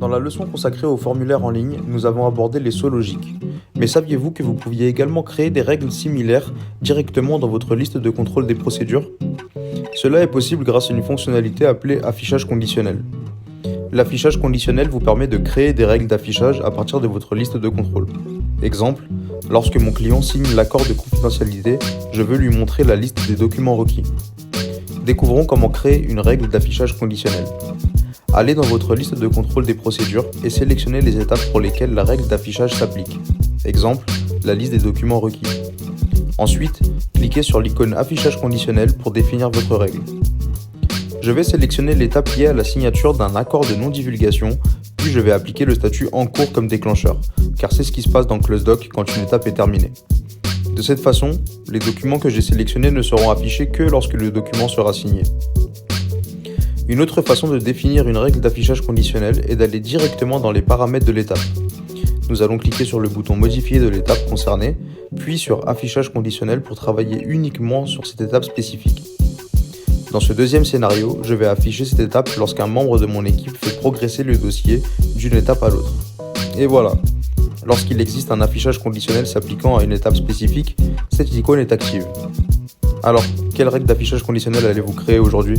Dans la leçon consacrée aux formulaires en ligne, nous avons abordé les sauts logiques. Mais saviez-vous que vous pouviez également créer des règles similaires directement dans votre liste de contrôle des procédures? Cela est possible grâce à une fonctionnalité appelée affichage conditionnel. L'affichage conditionnel vous permet de créer des règles d'affichage à partir de votre liste de contrôle. Exemple, lorsque mon client signe l'accord de confidentialité, je veux lui montrer la liste des documents requis. Découvrons comment créer une règle d'affichage conditionnel. Allez dans votre liste de contrôle des procédures et sélectionnez les étapes pour lesquelles la règle d'affichage s'applique. Exemple, la liste des documents requis. Ensuite, cliquez sur l'icône affichage conditionnel pour définir votre règle. Je vais sélectionner l'étape liée à la signature d'un accord de non-divulgation, puis je vais appliquer le statut en cours comme déclencheur, car c'est ce qui se passe dans CloseDoc quand une étape est terminée. De cette façon, les documents que j'ai sélectionnés ne seront affichés que lorsque le document sera signé. Une autre façon de définir une règle d'affichage conditionnel est d'aller directement dans les paramètres de l'étape. Nous allons cliquer sur le bouton modifier de l'étape concernée, puis sur affichage conditionnel pour travailler uniquement sur cette étape spécifique. Dans ce deuxième scénario, je vais afficher cette étape lorsqu'un membre de mon équipe fait progresser le dossier d'une étape à l'autre. Et voilà, lorsqu'il existe un affichage conditionnel s'appliquant à une étape spécifique, cette icône est active. Alors, quelle règle d'affichage conditionnel allez-vous créer aujourd'hui ?